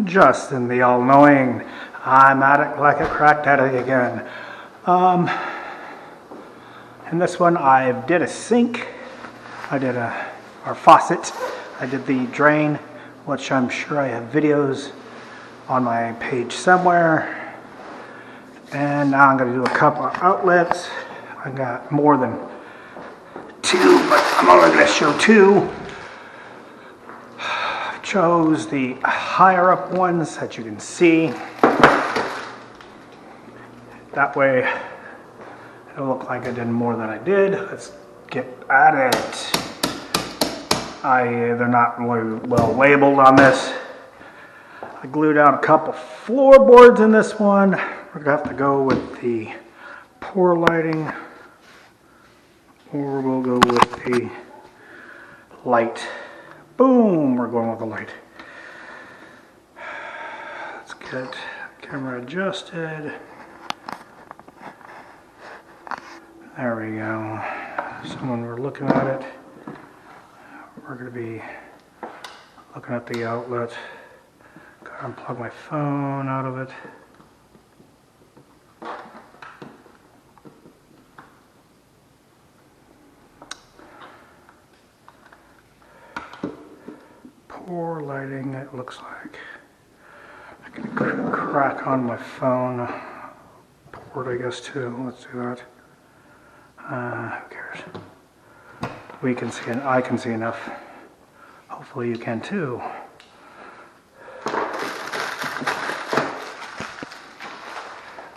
Justin, the all-knowing. I'm at it like a cracked addict again. In this one, I did a sink. I did our faucet. I did the drain, which I'm sure I have videos on my page somewhere. And now I'm going to do a couple of outlets. I got more than two, but I'm only going to show two. Chose the higher up ones that you can see. That way it'll look like I did more than I did. Let's get at it. They're not really well labeled on this. I glued down a couple floorboards in this one. We're gonna have to go with the pour lighting, or we'll go with the light. Boom, we're going with the light. Let's get camera adjusted. There we go. So when we're looking at it, we're going to be looking at the outlet. Gotta unplug my phone out of it. Poor lighting, it looks like. I can crack on my phone port, I guess, too. Let's do that. Who cares? We can see, and I can see enough. Hopefully you can too.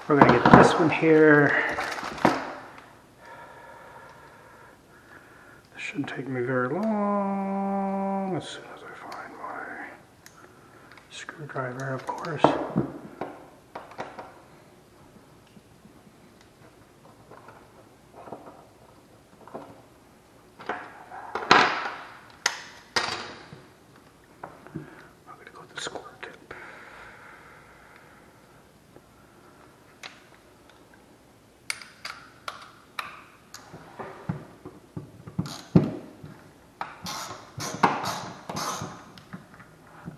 We're going to get this one here. This shouldn't take me very long, as soon as I find my screwdriver, of course.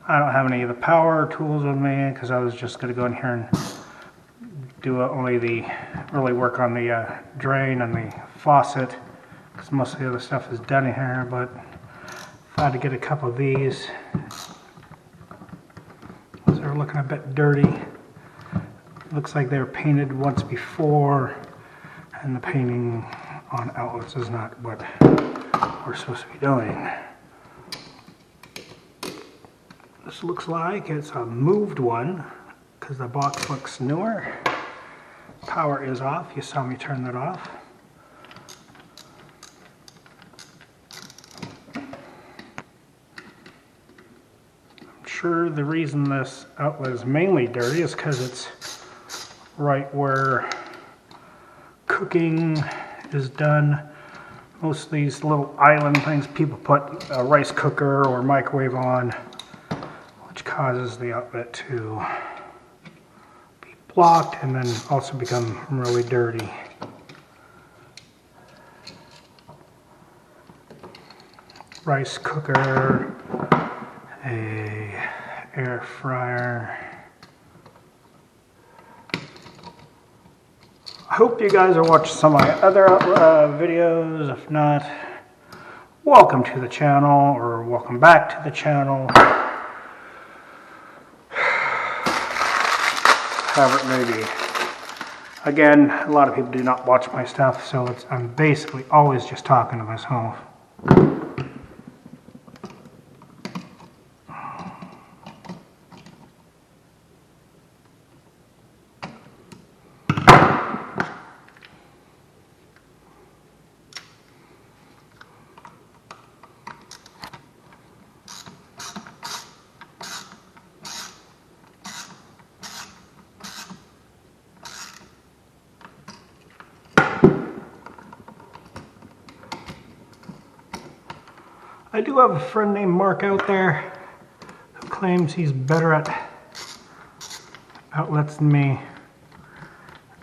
I don't have any of the power tools with me because I was just going to go in here and do really work on the drain and the faucet, because most of the other stuff is done in here. But if I had to get a couple of these, they're looking a bit dirty. Looks like they were painted once before, and the painting on outlets is not what we're supposed to be doing. This looks like it's a moved one because the box looks newer. Power is off. You saw me turn that off. I'm sure the reason this outlet is mainly dirty is because it's right where cooking is done. Most of these little island things people put a rice cooker or microwave on, which causes the outlet to be blocked and then also become really dirty. Rice cooker, a air fryer. I hope you guys are watching some of my other videos. If not, welcome to the channel, or welcome back to the channel. However it may be. Again, a lot of people do not watch my stuff, so I'm basically always just talking to myself. I do have a friend named Mark out there who claims he's better at outlets than me.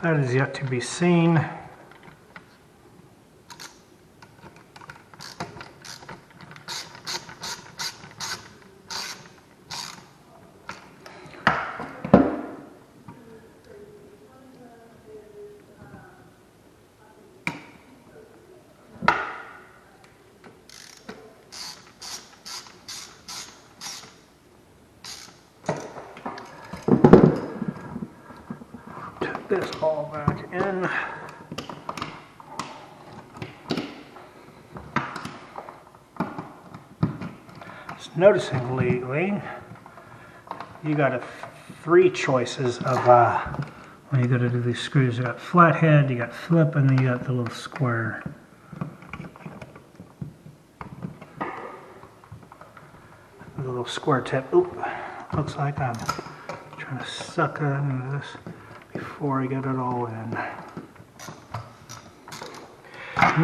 That is yet to be seen. all back in. Just noticing lately, you got three choices of when you go to do these screws. You got flathead, you got flip, and then you got the little square. The little square tip. Oop, looks like I'm trying to suck it into this before I get it all in.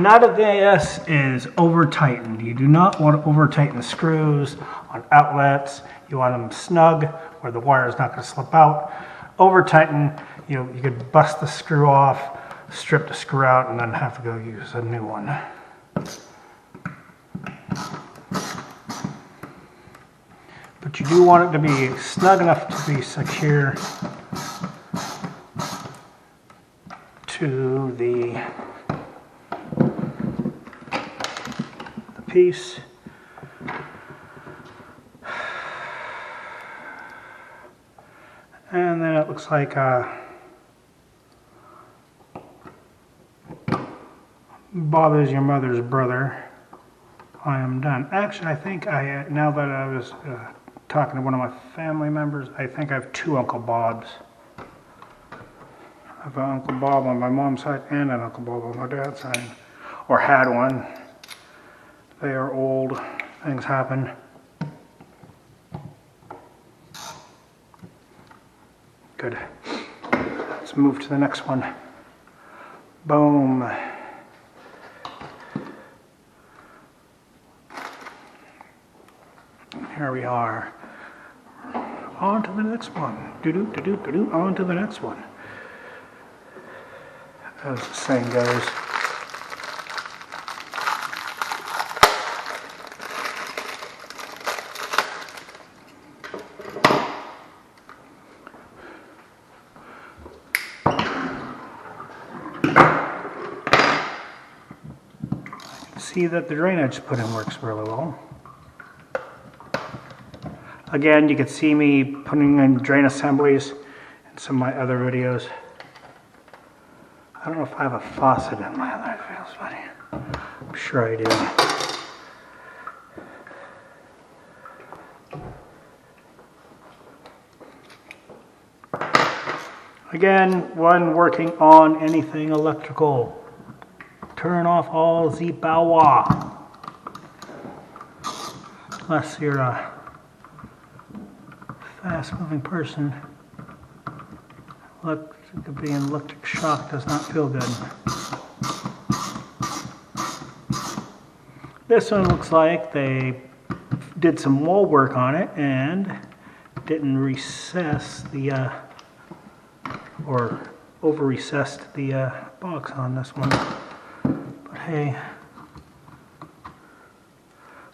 None of this is over tightened. You do not want to over tighten the screws on outlets. You want them snug where the wire is not going to slip out. Over tighten, you could bust the screw off, strip the screw out, and then have to go use a new one. But you do want it to be snug enough to be secure to the piece. And then it looks like bothers your mother's brother. I am done. Actually, I think now that I was talking to one of my family members, I think I have two Uncle Bobs. I have an Uncle Bob on my mom's side and an Uncle Bob on my dad's side. Or had one. They are old. Things happen. Good. Let's move to the next one. Boom. Here we are. On to the next one. Do-do-do-do-do-do. On to the next one. As the saying goes. See that the drainage put in works really well. Again, you can see me putting in drain assemblies in some of my other videos. I don't know if I have a faucet in my other videos, buddy. I'm sure I do. Again, when working on anything electrical, turn off all the power. Unless you're a fast-moving person, being electric shock does not feel good. This one looks like they did some wall work on it and didn't recess the or over-recessed the box on this one. But hey,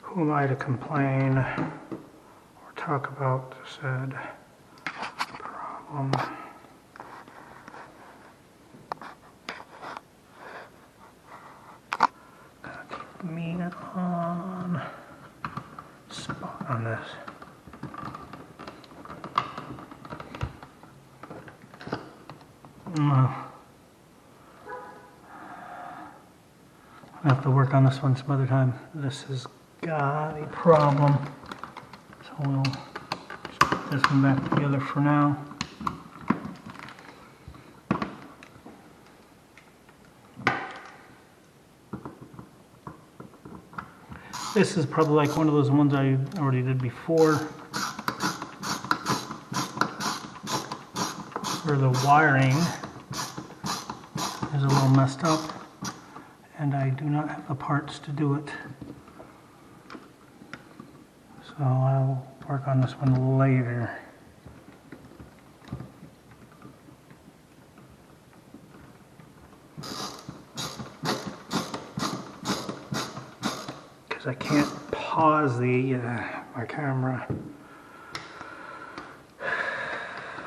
who am I to complain or talk about said problem? Gotta keep me on spot on this. I have to work on this one some other time. This has got a problem. So we'll just put this one back together for now. This is probably like one of those ones I already did before, where the wiring is a little messed up and I do not have the parts to do it. So I'll work on this one later. Because I can't pause the my camera.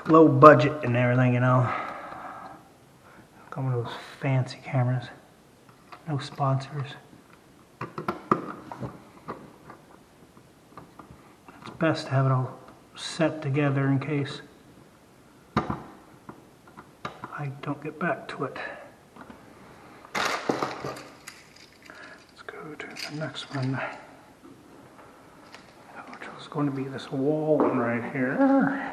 Low budget and everything, you know. Got one of those fancy cameras. No sponsors. It's best to have it all set together in case I I don't get back to it. Let's go to the next one, which was going to be this wall one right here.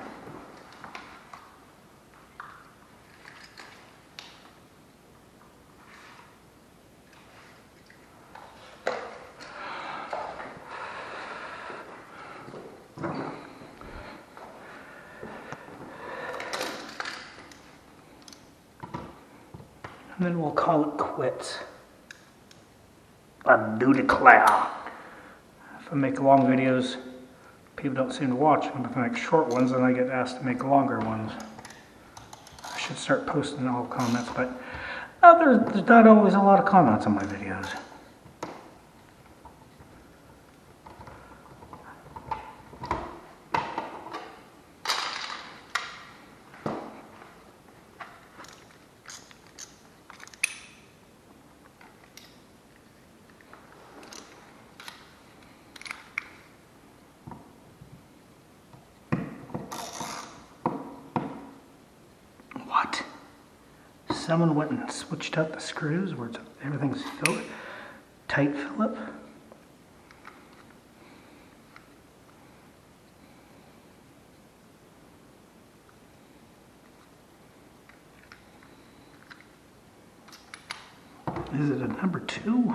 And then we'll call it quits. I do declare. If I make long videos, people don't seem to watch them. If I make short ones, then I get asked to make longer ones. I should start posting all comments, but there's not always a lot of comments on my videos. What? Someone went and switched out the screws where everything's tight Phillip? Is it a number 2?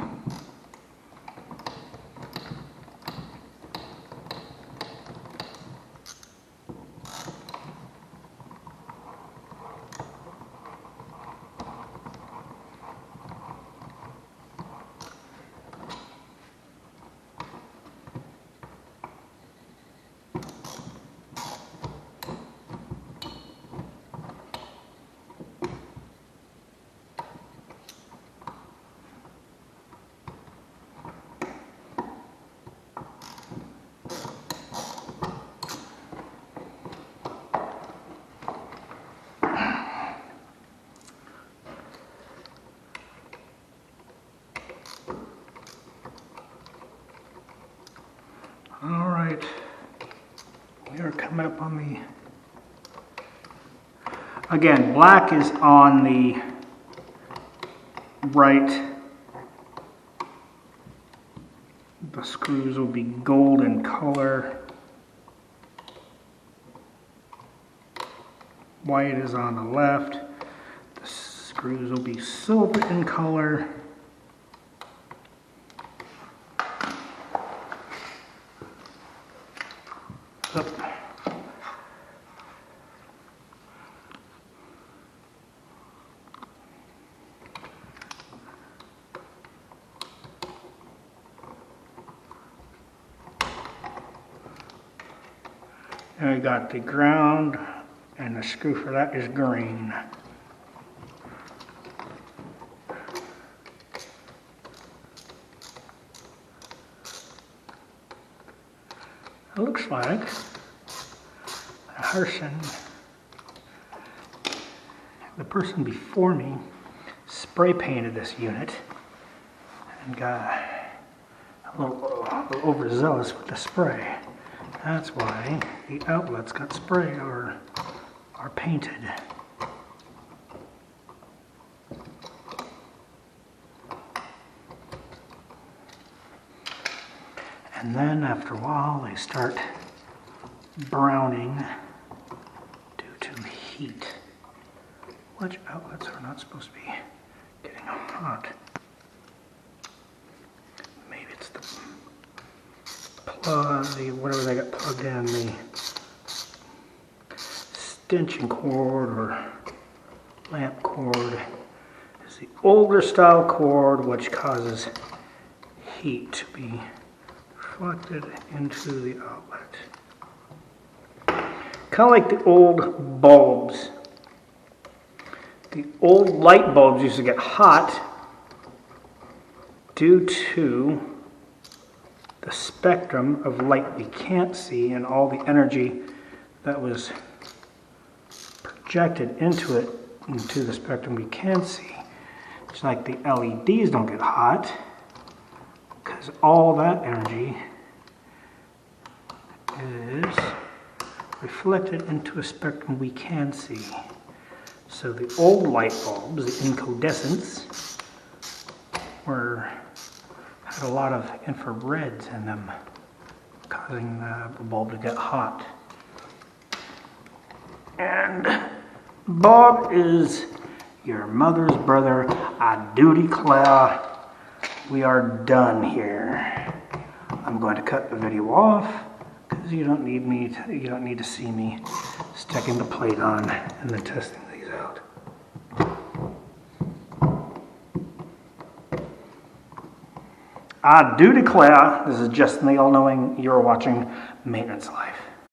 All right, we are coming up on the, again, black is on the right, the screws will be gold in color, white is on the left, the screws will be silver in color. And we got the ground, and the screw for that is green. It looks like the person before me spray painted this unit and got a little overzealous with the spray. That's why the outlets got sprayed or are painted. And then after a while they start browning due to heat, which outlets are not supposed to be getting hot. Maybe it's the plug, whatever they got plugged in, the extension cord or lamp cord is the older style cord, which causes heat to be reflected into the outlet. Kind of like the old bulbs. The old light bulbs used to get hot due to the spectrum of light we can't see and all the energy that was projected into it, into the spectrum we can see. It's like the LEDs don't get hot because all that energy is reflected into a spectrum we can see. So the old light bulbs, the incandescents, had a lot of infrareds in them, causing the bulb to get hot. And Bob is your mother's brother. I do declare we are done here. I'm going to cut the video off because you don't need to see me sticking the plate on and then testing these out. I do declare, this is Justin the All-Knowing, you're watching Maintenance Life.